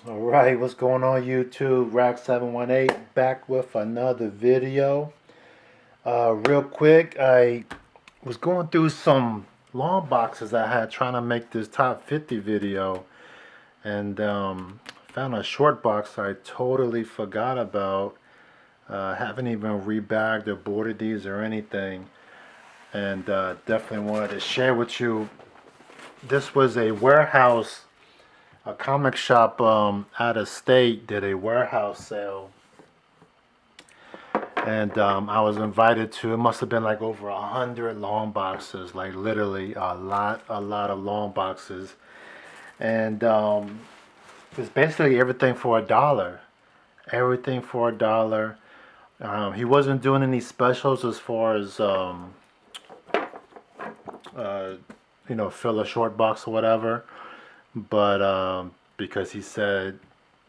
Alright, what's going on YouTube? Rack718 back with another video. Real quick, I was going through some long boxes I had trying to make this top 50 video, and found a short box I totally forgot about. Haven't even rebagged or boarded these or anything, and definitely wanted to share with you. This was a warehouse. A comic shop out of state did a warehouse sale, and I was invited to. It must have been like over 100 long boxes, like literally a lot of long boxes, and it's basically everything for $1. Everything for $1. He wasn't doing any specials as far as uh, fill a short box or whatever, but because he said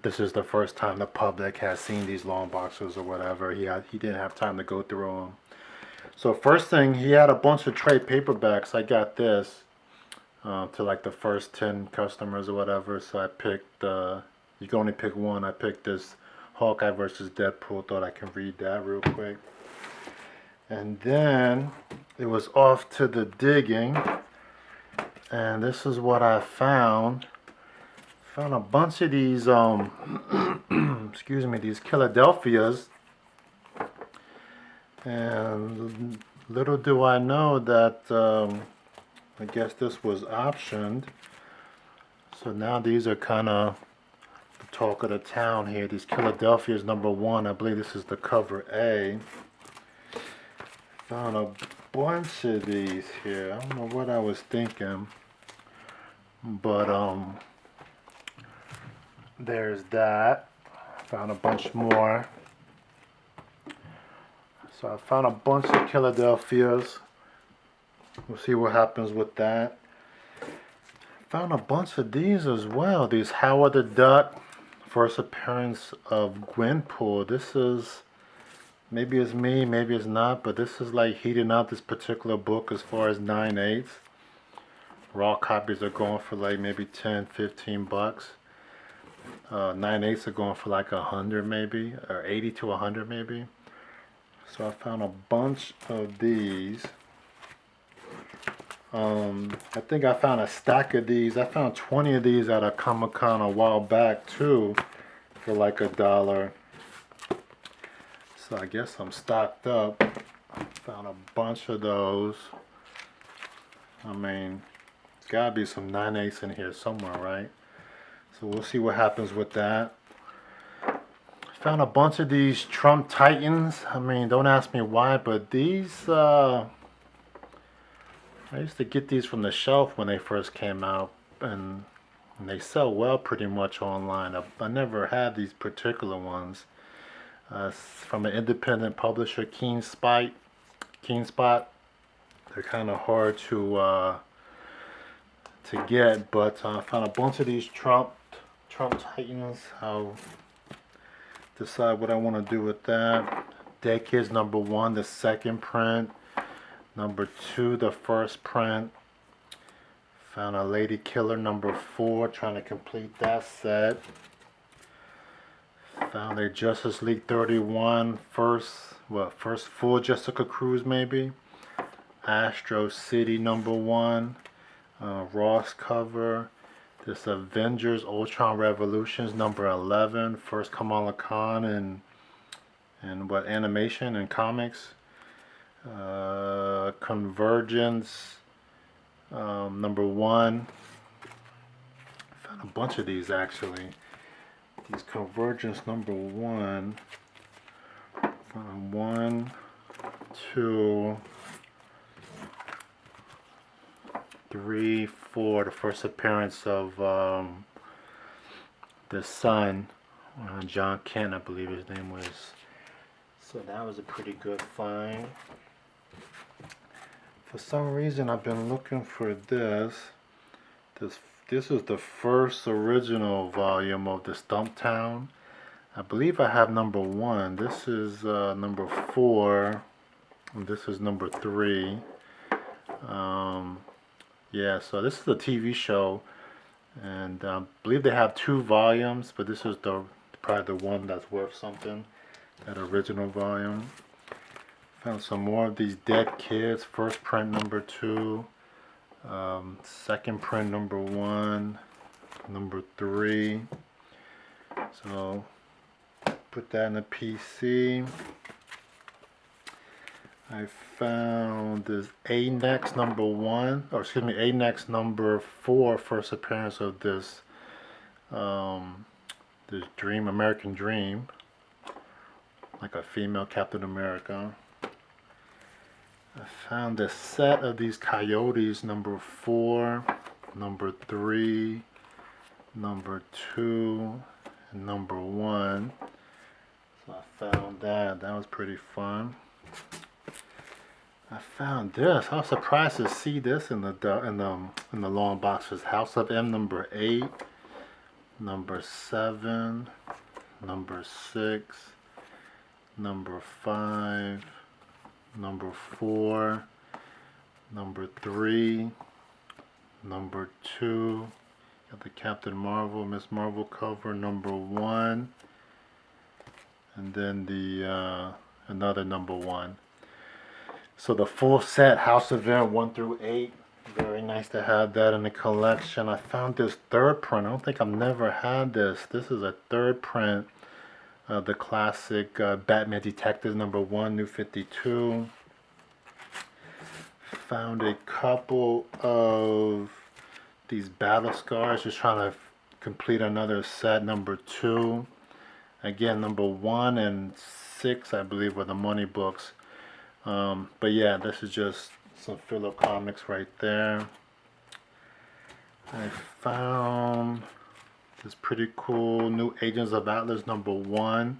this is the first time the public has seen these long boxes or whatever. He didn't have time to go through them. So first thing, he had a bunch of trade paperbacks. I got this to like the first 10 customers or whatever. So I picked. You can only pick one. I picked this Hawkeye versus Deadpool. Thought I can read that real quick. And then it was off to the digging. And this is what I found. Found a bunch of these excuse me, these Killadelphias, and little do I know that I guess this was optioned. So now these are kind of the talk of the town here. These Killadelphias #1. I believe this is the cover A. Found a bunch of these here. I don't know what I was thinking, but there's that. Found a bunch more. So I found a bunch of Killadelphias. We'll see what happens with that. Found a bunch of these as well. These Howard the Duck, first appearance of Gwenpool. This is, maybe it's me, maybe it's not, but this is like heating up this particular book as far as 9/8. Raw copies are going for like maybe 10, 15 bucks. 9/8 are going for like 100 maybe, or 80 to 100 maybe. So I found a bunch of these. I think I found a stack of these. I found 20 of these at a Comic-Con a while back too, for like $1. So I guess I'm stocked up. Found a bunch of those. I mean, there's gotta be some 9/8 in here somewhere, right? So we'll see what happens with that. Found a bunch of these Trump Titans. I mean, don't ask me why, but these, I used to get these from the shelf when they first came out, and they sell well pretty much online. I never had these particular ones. From an independent publisher, Keen Spot. They're kind of hard to get, but I found a bunch of these Trump Titans. I'll decide what I want to do with that. Dead Kids #1, the second print. #2, the first print. Found a Lady Killer #4, trying to complete that set. Found a Justice League 31, first full Jessica Cruz maybe. Astro City #1, Ross cover. This Avengers Ultron Revolutions #11, first Kamala Khan and what, animation and comics. Convergence #1. Found a bunch of these actually. These Convergence #1. Found 1, 2, 3, 4. The first appearance of the Sun, John Kent, I believe his name was. So that was a pretty good find. For some reason, I've been looking for this. This is the first original volume of the Stumptown. I believe I have #1. This is #4. And this is #3. Yeah, so this is a TV show. And I believe they have 2 volumes, but this is probably the one that's worth something. That original volume. Found some more of these Dead Kids. First print number 2. Second print number 1. Number 3. So put that in the PC. I found this A-Next number 1, or excuse me, A-Next number 4, first appearance of this this Dream, American Dream, like a female Captain America. I found a set of these Coyotes number 4, number 3, number 2, and number 1. So I found that. That was pretty fun. I found this. I was surprised to see this in the long boxes. House of M number 8, number 7, number 6, number 5, number 4, number 3, number 2. Got the Captain Marvel, Miss Marvel cover, number 1, and then the another number 1. So the full set, House of M 1 through 8. Very nice to have that in the collection. I found this third print. I don't think I've never had this. This is a third print of the classic Batman Detectives number 1, New 52. Found a couple of these Battle Scars. Just trying to complete another set, number 2. Again, number 1 and 6, I believe, were the money books. But yeah, this is just some Philip comics right there. I found this pretty cool New Agents of Atlas number 1.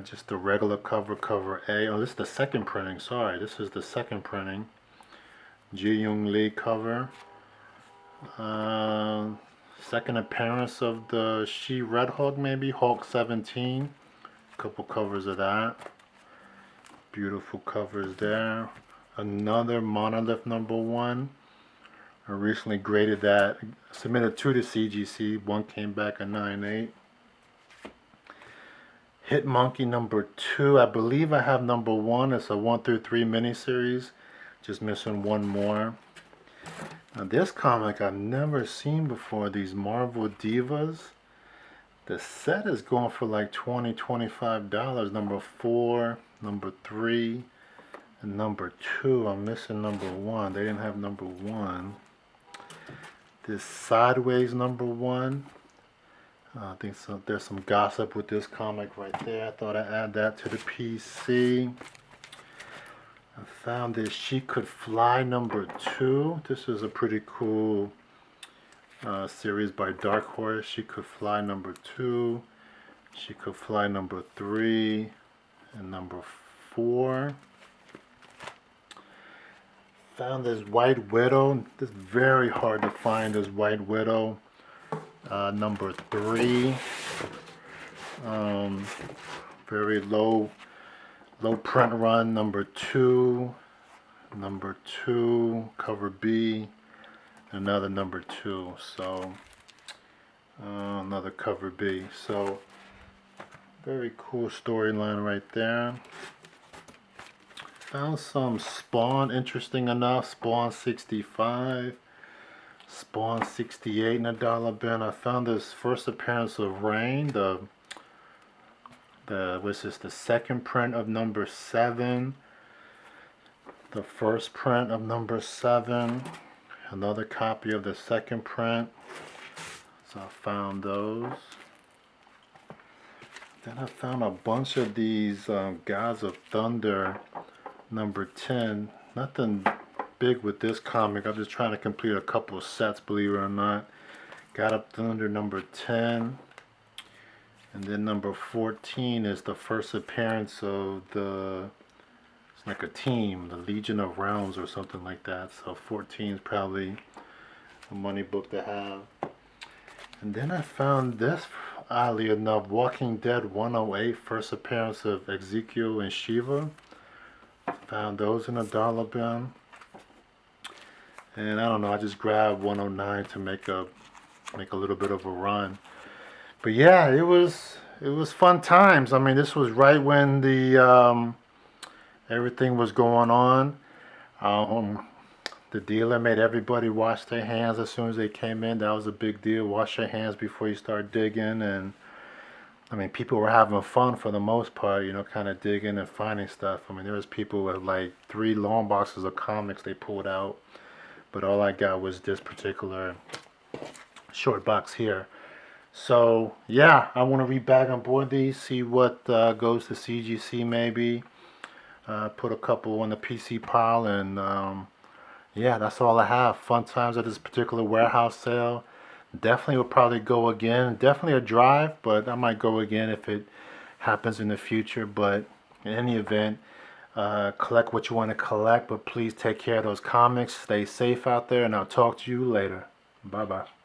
Just the regular cover, cover A. Oh, this is the second printing. Sorry, this is the second printing. Ji Young Lee cover. Second appearance of the She-Red Hulk, maybe Hulk 17. A couple covers of that. Beautiful covers there. Another Monolith number 1. I recently graded that. Submitted 2 to CGC. 1 came back a 9.8. Hit Monkey number 2. I believe I have number 1. It's a 1 through 3 miniseries. Just missing 1 more. Now this comic I've never seen before. These Marvel Divas. The set is going for like $20, $25. Number 4. Number 3 and number 2. I'm missing number 1. They didn't have number 1. This Sideways number 1. I think so. There's some gossip with this comic right there. I thought I'd add that to the PC. I found this She Could Fly number 2. This is a pretty cool series by Dark Horse. She Could Fly number 2. She Could Fly number 3. And number 4. Found this White Widow. This is very hard to find, this White Widow. Number 3. Very low print run. Number 2. Number 2. Cover B. Another number 2. So another cover B. So very cool storyline right there. Found some Spawn, interesting enough. Spawn 65. Spawn 68 in a dollar bin. I found this first appearance of Rain. Which is the second print of number 7. The first print of number 7. Another copy of the second print. So I found those. Then I found a bunch of these Gods of Thunder number 10. Nothing big with this comic. I'm just trying to complete a couple of sets, believe it or not. God of Thunder number 10. And then number 14 is the first appearance of it's like a team, the Legion of Realms or something like that. So 14 is probably a money book to have. And then I found this, oddly enough, Walking Dead 108, first appearance of Ezekiel and Shiva. Found those in a dollar bin. And I don't know, I just grabbed 109 to make a make a little bit of a run. But yeah, it was fun times. I mean, this was right when the everything was going on. Um, the dealer made everybody wash their hands as soon as they came in. That was a big deal. Wash your hands before you start digging. And I mean, people were having fun for the most part, kind of digging and finding stuff. I mean, there was people with like 3 long boxes of comics they pulled out, but all I got was this particular short box here. So yeah, I want to re-bag on board these, see what goes to CGC maybe. Put a couple on the PC pile, and yeah, that's all I have. Fun times at this particular warehouse sale. Definitely will probably go again. Definitely a drive, but I might go again if it happens in the future. But in any event, collect what you want to collect, but please take care of those comics. Stay safe out there, and I'll talk to you later. Bye bye.